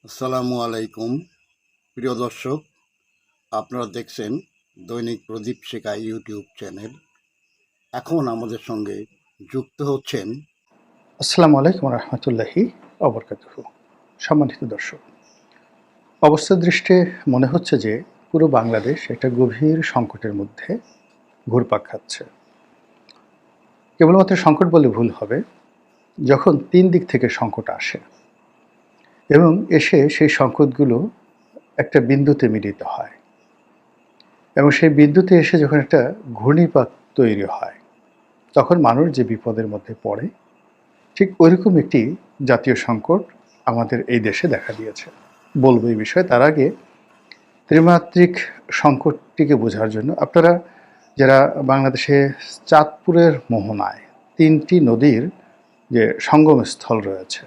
আসসালামু আলাইকুম প্রিয় দর্শক, আপনারা দেখছেন দৈনিক প্রদীপ শেখা ইউটিউব চ্যানেল। এখন আমাদের সঙ্গে যুক্ত হচ্ছেন আসসালামু আলাইকুম রহমতুল্লাহি অবরকাতুহু। সম্মানিত দর্শক, অবস্থা দৃষ্টে মনে হচ্ছে যে পুরো বাংলাদেশ একটা গভীর সংকটের মধ্যে ঘুরপাক খাচ্ছে। কেবলমাত্র সংকট বলে ভুল হবে যখন তিন দিক থেকে সংকট আসে এবং এসে সেই সংকটগুলো একটা বিন্দুতে মিলিত হয় এবং সেই বিন্দুতে এসে যখন একটা ঘূর্ণিপাক তৈরি হয় তখন মানুষ যে বিপদের মধ্যে পড়ে, ঠিক ওইরকম একটি জাতীয় সংকট আমাদের এই দেশে দেখা দিয়েছে। বলবো এই বিষয়ে, তার আগে ত্রিমাত্রিক সংকটটিকে বোঝার জন্য আপনারা যারা বাংলাদেশে চাঁদপুরের মোহনায় তিনটি নদীর যে সঙ্গমস্থল রয়েছে,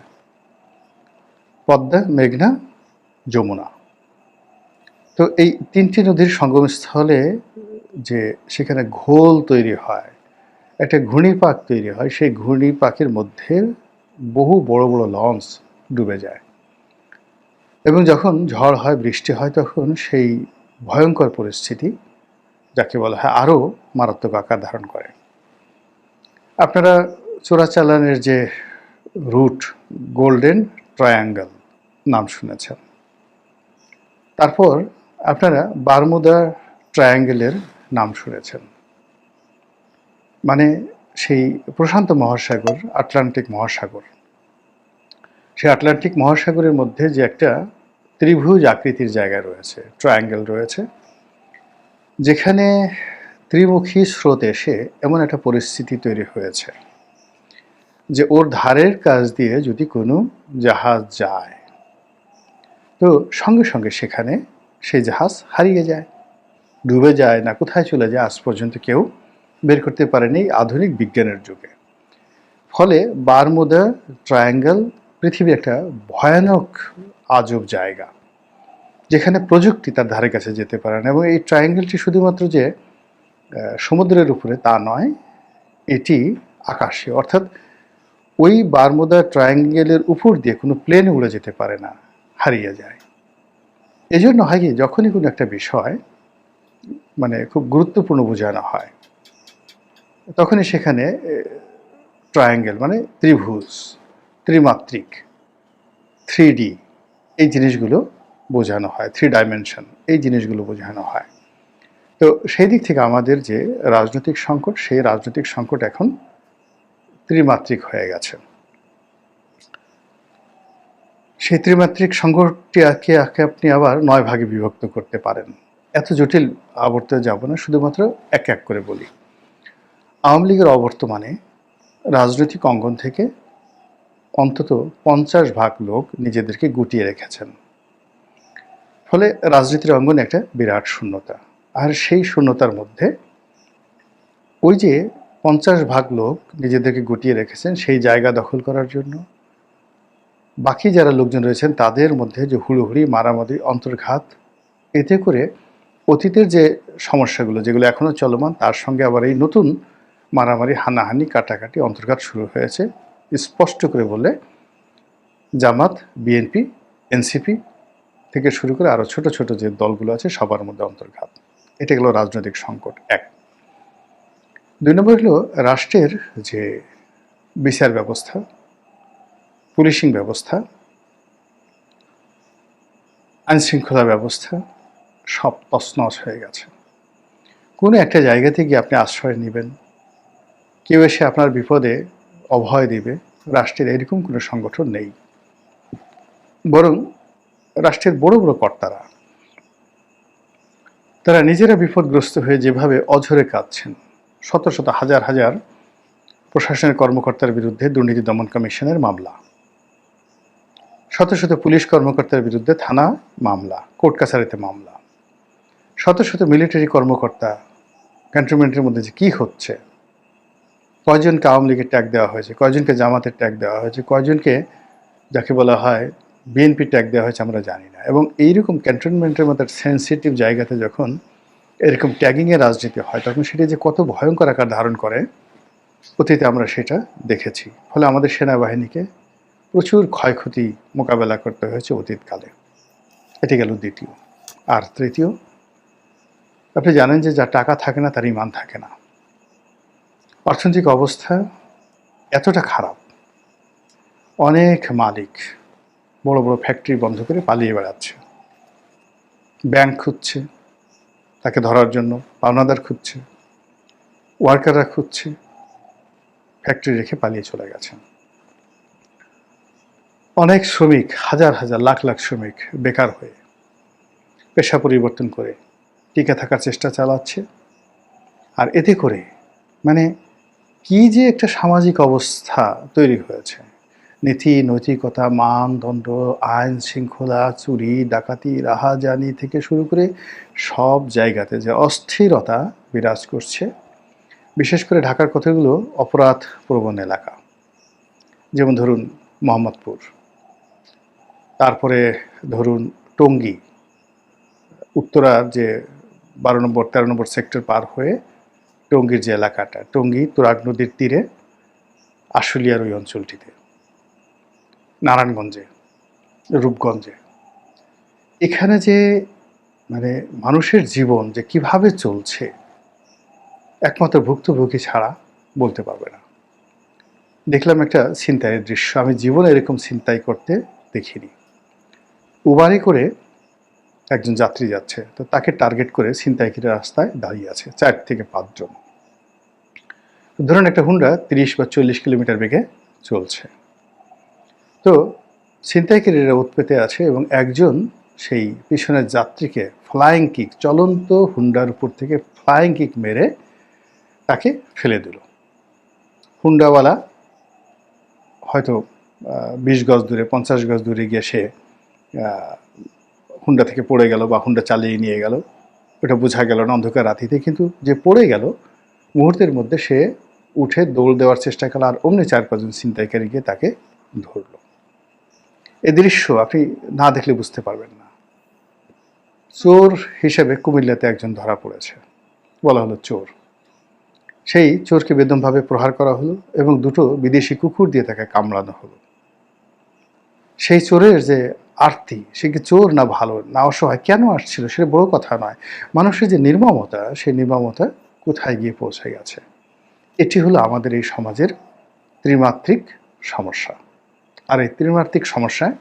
পদ্মা, মেঘনা, যমুনা, তো এই তিনটি নদীর সঙ্গমস্থলে যে সেখানে ঘোল তৈরি হয়, একটা ঘূর্ণিপাক তৈরি হয়, সেই ঘূর্ণিপাকের মধ্যে বহু বড় বড় লঞ্চ ডুবে যায় এবং যখন ঝড় হয়, বৃষ্টি হয়, তখন সেই ভয়ঙ্কর পরিস্থিতি যাকে বলা হয় আরও মারাত্মক আকার ধারণ করে। আপনারা চোরাচালানের যে রুট, গোল্ডেন ট্রায়াঙ্গল নাম শুনেছেন। তারপর আপনারা বারমুদা ট্রায়াঙ্গেলের নাম শুনেছেন। মানে সেই প্রশান্ত মহাসাগর, আটলান্টিক মহাসাগর, সেই আটলান্টিক মহাসাগরের মধ্যে যে একটা ত্রিভুজ আকৃতির জায়গা রয়েছে, ট্রায়াঙ্গেল রয়েছে, যেখানে ত্রিমুখী স্রোত এসে এমন একটা পরিস্থিতি তৈরি হয়েছে যে ওর ধারের কাছ দিয়ে যদি কোনো জাহাজ যায় তো সঙ্গে সঙ্গে সেখানে সেই জাহাজ হারিয়ে যায়, ডুবে যায়, না কোথায় চলে যায় আজ পর্যন্ত কেউ বের করতে পারেনি আধুনিক বিজ্ঞানের যুগে। ফলে বারমুদা ট্রায়াঙ্গেল পৃথিবীর একটা ভয়ানক আজব জায়গা, যেখানে প্রযুক্তি তার ধারে কাছে যেতে পারে না। এবং এই ট্রায়াঙ্গেলটি শুধুমাত্র যে সমুদ্রের উপরে তা নয়, এটি আকাশে, অর্থাৎ ওই বারমুদা ট্রায়াঙ্গেলের উপর দিয়ে কোনো প্লেন উড়ে যেতে পারে না, হারিয়ে যায়। এজন্য হয় কি, যখনই কোনো একটা বিষয় মানে খুব গুরুত্বপূর্ণ বোঝানো হয় তখনই সেখানে ট্রায়াঙ্গেল মানে ত্রিভুজ, ত্রিমাত্রিক, 3D এই জিনিসগুলো বোঝানো হয়, 3 ডাইমেনশন এই জিনিসগুলো বোঝানো হয়। তো সেই দিক থেকে আমাদের যে রাজনৈতিক সংকট, সেই রাজনৈতিক সংকট এখন ত্রিমাত্রিক হয়ে গেছে। সেই ত্রিমাত্রিক সংকটটিকে আপনি আবার 9 ভাগে বিভক্ত করতে পারেন। এত জটিল আবর্তে যাব না, শুধুমাত্র এক এক করে বলি। আওয়ামী লীগের অবর্তমানে রাজনৈতিক অঙ্গন থেকে অন্তত 50% লোক নিজেদেরকে গুটিয়ে রেখেছেন। ফলে রাজনীতির অঙ্গনে একটা বিরাট শূন্যতা। আর সেই শূন্যতার মধ্যে ওই যে 50% লোক নিজেদেরকে গুটিয়ে রেখেছেন, সেই জায়গা দখল করার জন্য বাকি যারা লোকজন রয়েছেন তাদের মধ্যে যে হুড়োহুড়ি, মারামারি, অন্তর্ঘাত, এতে করে অতীতের যে সমস্যাগুলো যেগুলো এখনও চলমান, তার সঙ্গে আবার এই নতুন মারামারি, হানাহানি, কাটাকাটি, অন্তর্ঘাত শুরু হয়েছে। স্পষ্ট করে বললে জামাত, বিএনপি, এনসিপি থেকে শুরু করে আরও ছোট ছোট যে দলগুলো আছে সবার মধ্যে অন্তর্ঘাত। এটা গেল রাজনৈতিক সংকট এক। 2 নম্বর হলো রাষ্ট্রের যে বিচার ব্যবস্থা, পুলিশিং ব্যবস্থা, আইনশৃঙ্খলা ব্যবস্থা সব তছনছ হয়ে গেছে। কোনো একটা জায়গা থেকে আপনি আশ্রয় নেবেন, কেউ এসে আপনার বিপদে অভয় দেবে, রাষ্ট্রের এরকম কোনো সংগঠন নেই। বরং রাষ্ট্রের বড় বড় কর্তারা তারা নিজেরা বিপদগ্রস্ত হয়ে যেভাবে অঝরে কাঁদছেন, শত শত হাজার হাজার প্রশাসনের কর্মকর্তার বিরুদ্ধে দুর্নীতি দমন কমিশনের মামলা, শত শত পুলিশ কর্মকর্তার বিরুদ্ধে থানা মামলা, কোর্ট কাছারিতে মামলা, শত শত মিলিটারি কর্মকর্তা, ক্যান্টনমেন্টের মধ্যে যে কী হচ্ছে, কয়জনকে আওয়ামী লীগের ট্যাগ দেওয়া হয়েছে, কয়জনকে জামাতের ট্যাগ দেওয়া হয়েছে, কয়জনকে যাকে বলা হয় বিএনপি ট্যাগ দেওয়া হয়েছে আমরা জানি না। এবং এইরকম ক্যান্টনমেন্টের মতো সেন্সিটিভ জায়গাতে যখন এরকম ট্যাগিংয়ের রাজনীতি হয় তখন সেটা যে কত ভয়ঙ্কর আকার ধারণ করে অতীতে আমরা সেটা দেখেছি। ফলে আমাদের সেনাবাহিনীকে প্রচুর ক্ষয়ক্ষতি মোকাবেলা করতে হয়েছে অতীতকালে। এটি গেল দ্বিতীয়। আর তৃতীয়, আপনি জানেন যে যার টাকা থাকে না তার ঈমান থাকে না। অর্থনৈতিক অবস্থা এতটা খারাপ, অনেক মালিক বড় বড় ফ্যাক্টরি বন্ধ করে পালিয়ে বেড়াচ্ছে। ব্যাংক খুঁজছে তাকে ধরার জন্য, পাওনাদার খুঁজছে, ওয়ার্কাররা খুঁজছে, ফ্যাক্টরি রেখে পালিয়ে চলে গেছেন। অনেক শ্রমিক, হাজার হাজার লাখ লাখ শ্রমিক বেকার হয়ে পেশা পরিবর্তন করে টিকে থাকার চেষ্টা চালাচ্ছে। আর এতে করে মানে কি যে একটা সামাজিক অবস্থা তৈরি হয়েছে, নীতি নৈতিকতা, মানদণ্ড, আইন শৃঙ্খলা, চুরি ডাকাতি, রাহাজানি থেকে শুরু করে সব জায়গাতে যে অস্থিরতা বিরাজ করছে। বিশেষ করে ঢাকার কতগুলো অপরাধ প্রবণ এলাকা, যেমন ধরুন মোহাম্মদপুর, তারপরে ধরুন টঙ্গী, উত্তরার যে 12 নম্বর 13 নম্বর সেক্টর পার হয়ে টঙ্গীর যে এলাকাটা, টঙ্গী তুরাগ নদীর তীরে আশুলিয়ার ওই অঞ্চলটিতে, নারায়ণগঞ্জে, রূপগঞ্জে, এখানে যে মানে মানুষের জীবন যে কিভাবে চলছে একমাত্র ভুক্তভোগী ছাড়া বলতে পারবে না। দেখলাম একটা ছিনতাইয়ের দৃশ্য, আমি জীবনে এরকম ছিনতাই করতে দেখিনি। উবারে করে একজন যাত্রী যাচ্ছে, তো তাকে টার্গেট করে ছিনতাইকারী রাস্তায় দাঁড়িয়ে আছে 4 থেকে 5 জন। ধরুন একটা হুন্ডা 30 বা 40 কিলোমিটার বেগে চলছে, তো ছিনতাইকারীরা উৎপেতে আছে এবং একজন সেই পিছনের যাত্রীকে ফ্লাইং কিক, চলন্ত হুন্ডার উপর থেকে ফ্লাইং কিক মেরে তাকে ফেলে দিল। হুন্ডাওয়ালা হয়তো 20 গজ দূরে, 50 গজ দূরে গিয়ে সে হুন্ডা থেকে পড়ে গেল বা হুন্ডা চালিয়ে নিয়ে গেল, ওটা বোঝা গেল না অন্ধকার রাতিতে। কিন্তু যে পড়ে গেল, মুহূর্তের মধ্যে সে উঠে দৌড় দেওয়ার চেষ্টা করল, আর অমনি 4-5 জন ছিনতাইকারী গিয়ে তাকে ধরল। এই দৃশ্য আপনি না দেখলে বুঝতে পারবেন না। চোর হিসেবে কুমিল্লাতে একজন ধরা পড়েছে, বলা হলো চোর। সেই চোরকে বেদমভাবে প্রহার করা হলো এবং 2টো বিদেশি কুকুর দিয়ে তাকে কামড়ানো হলো। সেই চোরের যে আরতি, সে কি চোর না ভালো না অসহায়, কেন আসছিল সেটা বড় কথা নয়, মানুষের যে নির্মমতা, সেই নির্মমতা কোথায় গিয়ে পৌঁছে গেছে। এটি হলো আমাদের এই সমাজের ত্রিমাত্রিক সমস্যা। আর এই ত্রিমাত্রিক সমস্যায়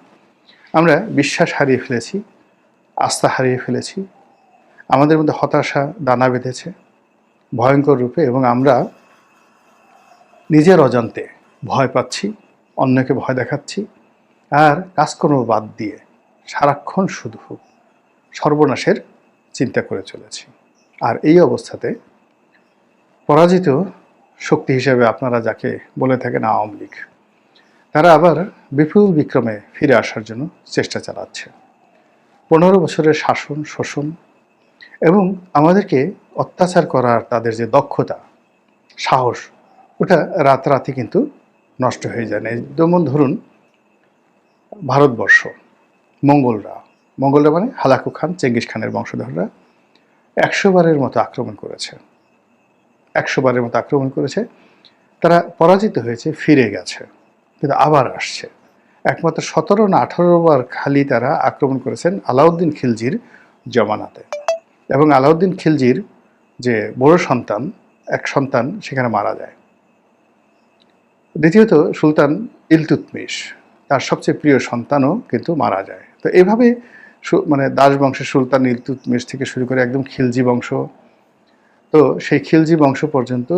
আমরা বিশ্বাস হারিয়ে ফেলেছি, আস্থা হারিয়ে ফেলেছি, আমাদের মধ্যে হতাশা দানা বেঁধেছে ভয়ঙ্কর রূপে, এবং আমরা নিজের অজান্তে ভয় পাচ্ছি, অন্যকে ভয় দেখাচ্ছি, আর কাজকর্ম বাদ দিয়ে সারাক্ষণ শুধু সর্বনাশের চিন্তা করে চলেছি। আর এই অবস্থাতে পরাজিত শক্তি হিসেবে আপনারা যাকে বলে থাকেন আওয়ামী লীগ, তারা আবার বিপুল বিক্রমে ফিরে আসার জন্য চেষ্টা চালাচ্ছে। 15 বছরের শাসন, শোষণ এবং আমাদেরকে অত্যাচার করার তাদের যে দক্ষতা, সাহস, ওটা রাতারাতি কিন্তু নষ্ট হয়ে যায় না। যেমন ধরুন ভারতবর্ষ, মঙ্গলরা মানে হালাকু খান, চেঙ্গিস খানের বংশধররা 100 বারের মতো আক্রমণ করেছে, 100 বারের মতো আক্রমণ করেছে। তারা পরাজিত হয়েছে, ফিরে গেছে, কিন্তু আবার আসছে। একমাত্র 17 না 18 বার খালি তারা আক্রমণ করেছেন আলাউদ্দিন খিলজির জমানাতে, এবং আলাউদ্দিন খিলজির যে বড় সন্তান, এক সন্তান সেখানে মারা যায়। দ্বিতীয়ত সুলতান ইলতুৎমিশ, তার সবচেয়ে প্রিয় সন্তানও কিন্তু মারা যায়। তো এইভাবে মানে দাস বংশের সুলতান ইলতুৎমিশ থেকে শুরু করে একদম খিলজি বংশ, তো সেই খিলজি বংশ পর্যন্ত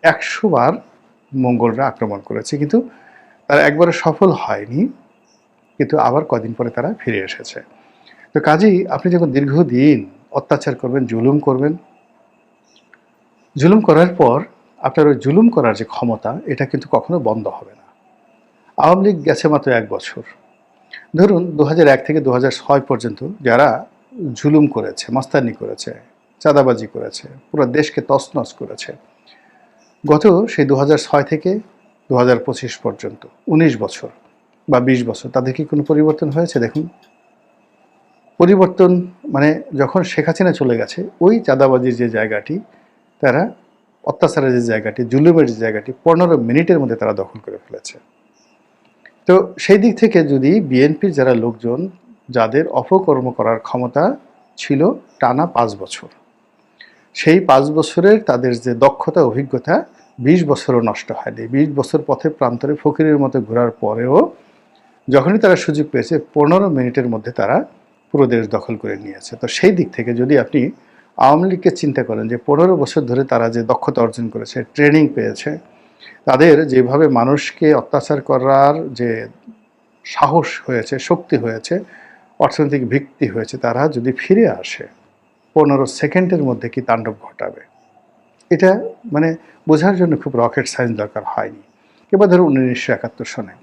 100 বার মঙ্গলরা আক্রমণ করেছে, কিন্তু তারা একবারে সফল হয়নি, কিন্তু আবার কদিন পরে তারা ফিরে এসেছে। তো কাজেই আপনি যখন দীর্ঘদিন অত্যাচার করবেন, জুলুম করবেন, জুলুম করার পর আপনার ওই জুলুম করার যে ক্ষমতা, এটা কিন্তু কখনো বন্ধ হবে না। আওয়ামী লীগ গেছে মাত্র 1 বছর। ধরুন 2001 থেকে 2006 পর্যন্ত যারা জুলুম করেছে, মাস্তানি করেছে, চাঁদাবাজি করেছে, পুরো দেশকে তছনছ করেছে, গত সেই 2006 থেকে 2025 পর্যন্ত 19 বছর বা 20 বছর, তাদের কি কোনো পরিবর্তন হয়েছে? দেখুন, পরিবর্তন মানে যখন শেখ হাসিনা চলে গেছে, ওই চাঁদাবাজির যে জায়গাটি, তারা অত্যাচারের যে জায়গাটি, জুলুমের যে জায়গাটি 15 মিনিটের মধ্যে তারা দখল করে ফেলেছে। তো সেই দিক থেকে যদি বিএনপির যারা লোকজন যাদের অপকর্ম করার ক্ষমতা ছিল টানা 5 বছর, সেই 5 বছরের তাদের যে দক্ষতা অভিজ্ঞতা 20 বছরও নষ্ট হয়নি। 20 বছর পথে প্রান্তরে ফকিরের মতো ঘোরার পরেও যখনই তারা সুযোগ পেয়েছে 15 মিনিটের মধ্যে তারা পুরো দেশ দখল করে নিয়েছে। তো সেই দিক থেকে যদি আপনি আওয়ামী লীগকে চিন্তা করেন যে 15 বছর ধরে তারা যে দক্ষতা অর্জন করেছে, ট্রেনিং পেয়েছে, তাদের যেভাবে মানুষকে অত্যাচার করার যে সাহস হয়েছে, শক্তি হয়েছে, অর্থনৈতিক ভিত্তি হয়েছে, তারা যদি ফিরে আসে 15 সেকেন্ডের মধ্যে কি তাণ্ডব ঘটাবে, এটা মানে বোঝার জন্য খুব রকেট সায়েন্স দরকার হয়নি। এবার ধরুন 1971 সনে,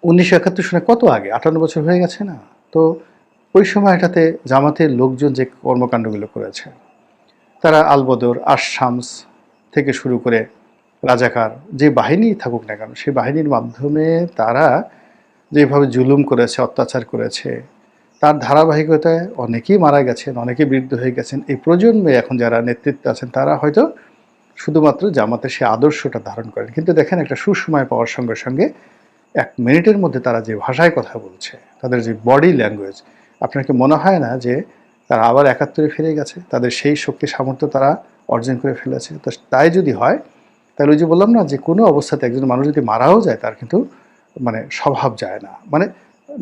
1971 সনে কত আগে, 58 বছর হয়ে গেছে না? তো ওই সময়টাতে জামাতের লোকজন যে কর্মকাণ্ডগুলো করেছে, তারা আলবদর, আশ-শামস থেকে শুরু করে রাজাকার যে বাহিনী থাকুক না কেন, সেই বাহিনীর মাধ্যমে তারা যেভাবে জুলুম করেছে, অত্যাচার করেছে, তার ধারাবাহিকতায় অনেকেই মারা গেছেন, অনেকেই বৃদ্ধ হয়ে গেছেন। এই প্রজন্মে এখন যারা নেতৃত্বে আছেন তারা হয়তো শুধুমাত্র জামাতের সেই আদর্শটা ধারণ করেন, কিন্তু দেখেন একটা সুসময় পাওয়ার সঙ্গে সঙ্গে 1 মিনিটের মধ্যে তারা যে ভাষায় কথা বলছে, তাদের যে বডি ল্যাঙ্গুয়েজ, আপনার কি মনে হয় না যে তারা আবার 71-এ ফিরে গেছে? তাদের সেই শক্তি সামর্থ্য তারা অর্জন করে ফেলেছে। তো তাই যদি হয়, তাহলে ওই যে বললাম না যে কোনো অবস্থাতে একজন মানুষ যদি মারাও যায় তার কিন্তু মানে স্বভাব যায় না, মানে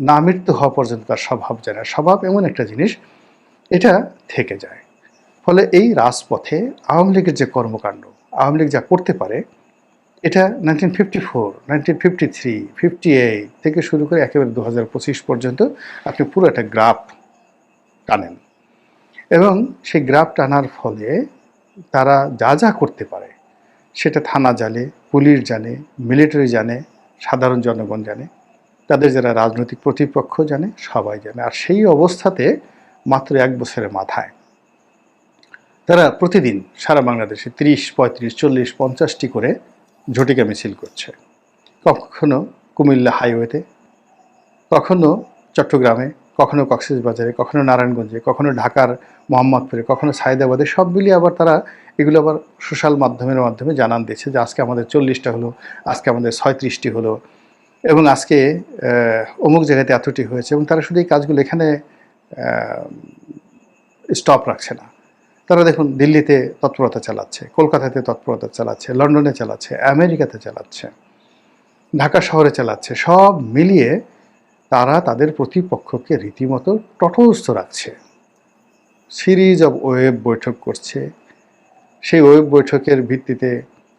না মৃত্যু হওয়া পর্যন্ত তার স্বভাব যায় না। স্বভাব এমন একটা জিনিস, এটা থেকে যায়। ফলে এই রাজপথে আওয়ামী লীগের যে কর্মকাণ্ড, আওয়ামী লীগ যা করতে পারে, এটা 1954, 1953, 58 থেকে শুরু করে একেবারে 2025 পর্যন্ত আপনি পুরো একটা গ্রাফ টানেন, এবং সেই গ্রাফ টানার ফলে তারা যা যা করতে পারে সেটা থানা জানে, পুলিশ জানে, মিলিটারি জানে, সাধারণ জনগণ জানে, তাদের যারা রাজনৈতিক প্রতিপক্ষ জানে, সবাই জানে। আর সেই অবস্থাতে মাত্র 1 বছরের মাথায় তারা প্রতিদিন সারা বাংলাদেশে 30, 35, 40, 50টি করে ঝটিকা মিছিল করছে। কখনো কুমিল্লা হাইওয়েতে, কখনো চট্টগ্রামে, কখনো কক্সবাজারে, কখনো নারায়ণগঞ্জে, কখনো ঢাকার মোহাম্মদপুরে, কখনো সায়দাবাদে। সব মিলিয়ে আবার তারা এগুলো আবার সোশ্যাল মাধ্যমের মাধ্যমে জানান দিচ্ছে যে আজকে আমাদের 40টা হলো, আজকে আমাদের 36টি হলো, এবং আজকে অমুক জায়গাতে এতটি হয়েছে। এবং তারা শুধু এই কাজগুলো এখানে স্টপ রাখছে না। তারা দেখুন দিল্লিতে তৎপরতা চালাচ্ছে, কলকাতাতে তৎপরতা চালাচ্ছে, লন্ডনে চালাচ্ছে, আমেরিকাতে চালাচ্ছে, ঢাকা শহরে চালাচ্ছে। সব মিলিয়ে তারা তাদের প্রতিপক্ষকে রীতিমতো তটস্থ রাখছে। সিরিজ অব ওয়েব বৈঠক করছে। সেই ওয়েব বৈঠকের ভিত্তিতে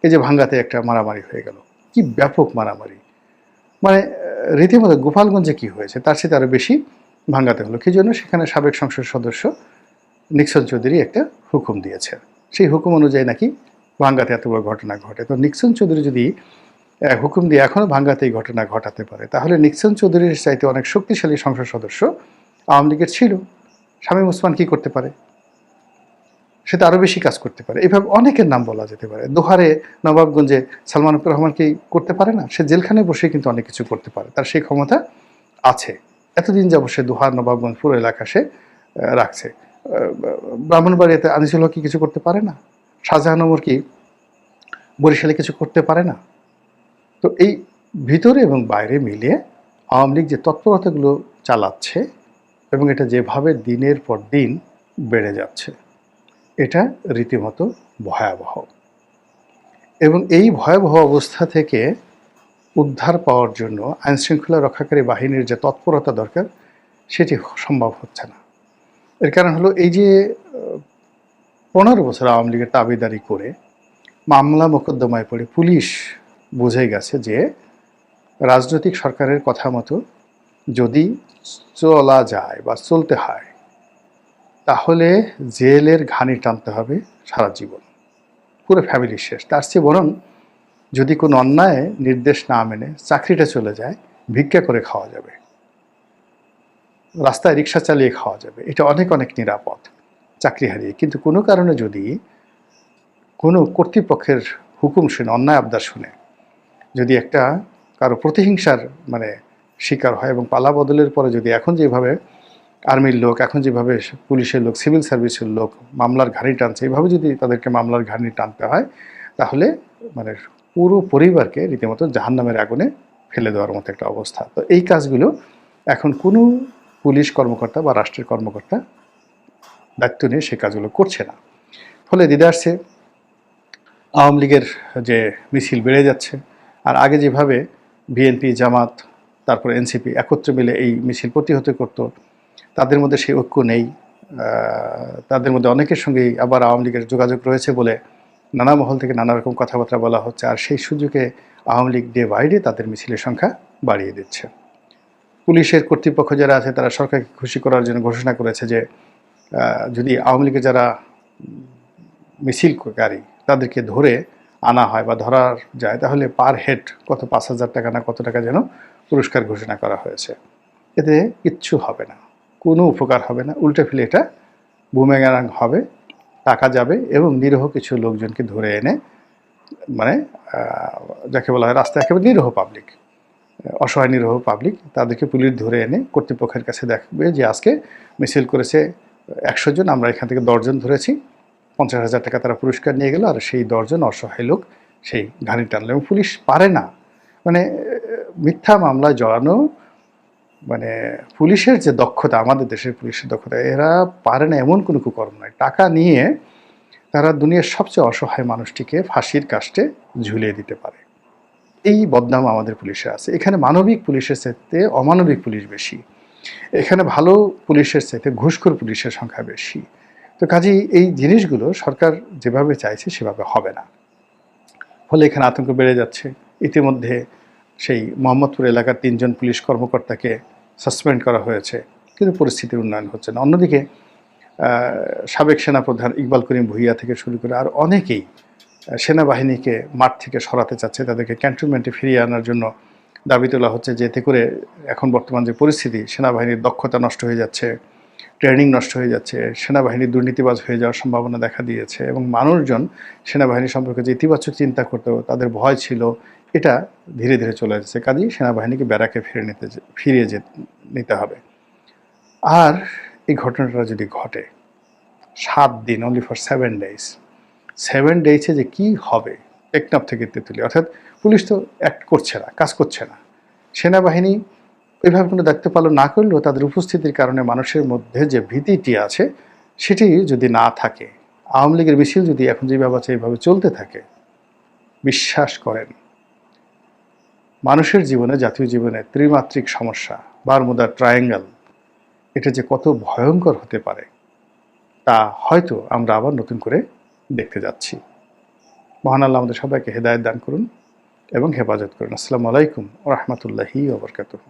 এই যে ভাঙ্গাতে একটা মারামারি হয়ে গেল, কি ব্যাপক মারামারি, মানে রীতিমতো গোপালগঞ্জে কি হয়েছে তার সাথে আরও বেশি ভাঙ্গাতে হলো। কি জন্য? সেখানে সাবেক সংসদ সদস্য নিক্সন চৌধুরী একটা হুকুম দিয়েছে, সেই হুকুম অনুযায়ী নাকি ভাঙ্গাতে এত বড় ঘটনা ঘটে। তো নিক্সন চৌধুরী যদি হুকুম দিয়ে এখনও ভাঙ্গাতে এই ঘটনা ঘটাতে পারে, তাহলে নিক্সন চৌধুরীর চাইতে অনেক শক্তিশালী সংসদ সদস্য আওয়ামী লীগের ছিল। শামীম ওসমান কি করতে পারে? সেটা আরও বেশি কাজ করতে পারে। এভাবে অনেকের নাম বলা যেতে পারে। দোহারে, নবাবগঞ্জে সালমানুর রহমান কি করতে পারে না? সে জেলখানায় বসে কিন্তু অনেক কিছু করতে পারে, তার সেই ক্ষমতা আছে। এতদিন যাবত সে দোহার, নবাবগঞ্জ পুরো এলাকা সে রাখছে। ব্রাহ্মণবাড়িয়াতে আনিসুল হক কি কিছু করতে পারে না? শাহজাহান ওমর কি বরিশালে কিছু করতে পারে না? তো এই ভিতরে এবং বাইরে মিলিয়ে আওয়ামী লীগ যে তৎপরতাগুলো চালাচ্ছে, এবং এটা যেভাবে দিনের পর দিন বেড়ে যাচ্ছে, এটা রীতিমতো ভয়াবহ। এবং এই ভয়াবহ অবস্থা থেকে উদ্ধার পাওয়ার জন্য আইনশৃঙ্খলা রক্ষাকারী বাহিনীর যে তৎপরতা দরকার, সেটি সম্ভব হচ্ছে না। এর কারণ হলো এই যে 15 বছর আওয়ামী লীগের দাবিদারি করে মামলা মোকদ্দমায় পড়ে পুলিশ বুঝে গেছে যে রাজনৈতিক সরকারের কথা মতো যদি চলা যায় বা চলতে হয়, তাহলে জেলের ঘানি টানতে হবে সারা জীবন, পুরো ফ্যামিলি শেষ। তার চেয়ে বরং যদি কোনো অন্যায় নির্দেশ না মেনে চাকরিটা চলে যায়, ভিক্ষা করে খাওয়া যাবে, রাস্তায় রিক্সা চালিয়ে খাওয়া যাবে, এটা অনেক অনেক নিরাপদ চাকরি হারিয়ে। কিন্তু কোনো কারণে যদি কোনো কর্তৃপক্ষের হুকুম শুনে, অন্যায় আবদার শুনে যদি একটা কারো প্রতিহিংসার মানে শিকার হয়, এবং পালা বদলের পরে যদি এখন যেভাবে আর্মির লোক, এখন যেভাবে পুলিশের লোক, সিভিল সার্ভিসের লোক মামলার ঘানি টানছে, এইভাবে যদি তাদেরকে মামলার ঘানি টানতে হয়, তাহলে মানে পুরো পরিবারকে রীতিমতো জাহান্নামের আগুনে ফেলে দেওয়ার মতো একটা অবস্থা। তো এই কাজগুলো এখন কোনো পুলিশ কর্মকর্তা বা রাষ্ট্রের কর্মকর্তা দায়িত্ব নিয়ে সেই কাজগুলো করছে না। ফলে দ্বিধার্থে আওয়ামী লীগের যে মিছিল বেড়ে যাচ্ছে, আর আগে যেভাবে বিএনপি, জামাত, তারপর এনসিপি একত্রে মিলে এই মিছিল প্রতিহত করত, তাদের মধ্যে সেই ঐক্য নেই। তাদের মধ্যে অনেকের সঙ্গেই আবার আওয়ামী লীগের যোগাযোগ রয়েছে বলে নানা মহল থেকে নানা রকম কথাবার্তা বলা হচ্ছে, আর সেই সুযোগে Awami League day by day তাদের মিছিলের সংখ্যা বাড়িয়ে দিচ্ছে। পুলিশের কর্তৃপক্ষ যারা আছে তারা সরকারকে খুশি করার জন্য ঘোষণা করেছে যে যদি আওয়ামী লীগের যারা মিছিলকারী তাদেরকে ধরে আনা হয় বা ধরা যায়, তাহলে পার হেড কত 5,000 টাকা না কত টাকা যেন পুরস্কার ঘোষণা করা হয়েছে। এতে কিচ্ছু হবে না, কোনো উপকার হবে না, উল্টে ফেলে এটা বুমেরাং হবে, টাকা যাবে এবং নিরীহ কিছু লোকজনকে ধরে এনে, মানে যাকে বলা হয় রাস্তায় একেবারে নিরীহ পাবলিক, অসহায় নিরীহ পাবলিক, তাদেরকে পুলিশ ধরে এনে কর্তৃপক্ষের কাছে দেখবে যে আজকে মিছিল করেছে 100 জন, আমরা এখান থেকে 10 জন ধরেছি, 50,000 টাকা তারা পুরস্কার নিয়ে গেল, আর সেই 10 জন অসহায় লোক সেই ঘানি টানলো। এবং পুলিশ পারে না, মানে মিথ্যা মামলায় জড়ানো, মানে পুলিশের যে দক্ষতা, আমাদের দেশের পুলিশের দক্ষতা, এরা পারে না এমন কোনো কুকর্ম নয়। টাকা নিয়ে তারা দুনিয়ার সবচেয়ে অসহায় মানুষটিকে ফাঁসির কাস্টে ঝুলিয়ে দিতে পারে। এই বদনাম আমাদের পুলিশে আছে। এখানে মানবিক পুলিশের চাইতে অমানবিক পুলিশ বেশি, এখানে ভালো পুলিশের চাইতে ঘুষখোর পুলিশের সংখ্যা বেশি। তো কাজেই এই জিনিসগুলো সরকার যেভাবে চাইছে সেভাবে হবে না, ফলে এখানে আতঙ্ক বেড়ে যাচ্ছে। ইতিমধ্যে সেই মোহাম্মদপুর এলাকার 3 জন পুলিশ কর্মকর্তাকে সাসপেন্ড করা হয়েছে, কিন্তু পরিস্থিতির উন্নয়ন হচ্ছে না। অন্যদিকে সাবেক সেনাপ্রধান ইকবাল করিম ভূঁইয়া থেকে শুরু করে আর অনেকেই সেনাবাহিনীকে মাঠ থেকে সরাতে চাচ্ছে, তাদেরকে ক্যান্টনমেন্টে ফিরিয়ে আনার জন্য দাবি তোলা হচ্ছে, যে এতে করে এখন বর্তমান যে পরিস্থিতি, সেনাবাহিনীর দক্ষতা নষ্ট হয়ে যাচ্ছে, ট্রেনিং নষ্ট হয়ে যাচ্ছে, সেনাবাহিনী দুর্নীতিবাজ হয়ে যাওয়ার সম্ভাবনা দেখা দিয়েছে, এবং মানুষজন সেনাবাহিনী সম্পর্কে যে ইতিবাচক চিন্তা করতো, তাদের ভয় ছিল, এটা ধীরে ধীরে চলে যাচ্ছে। কাজেই সেনাবাহিনীকে ব্যারাকে ফিরিয়ে নিতে হবে। আর এই ঘটনাটা যদি ঘটে 7 দিন, অনলি ফর 7 ডেজ, 7 ডেজে যে কী হবে, টেকনাফ থেকে তেঁতুলিয়া, অর্থাৎ পুলিশ তো অ্যাক্ট করছে না, কাজ করছে না, সেনাবাহিনী ওইভাবে কোনো দায়িত্ব পালন না করলেও তাদের উপস্থিতির কারণে মানুষের মধ্যে যে ভীতিটি আছে সেটি যদি না থাকে, আওয়ামী লীগের মিছিল যদি এখন যেভাবে আছে এইভাবে চলতে থাকে, বিশ্বাস করেন মানুষের জীবনে, জাতীয় জীবনে ত্রিমাত্রিক সমস্যা, বারমুদা ট্রায়াঙ্গেল, এটা যে কত ভয়ঙ্কর হতে পারে তা হয়তো আমরা আবার নতুন করে দেখতে যাচ্ছি। মহান আল্লাহ আমাদের সবাইকে হেদায়েত দান করুন এবং হেফাজত করুন। আসসালামু আলাইকুম ওয়া রাহমাতুল্লাহি ওয়া বারাকাতুহু।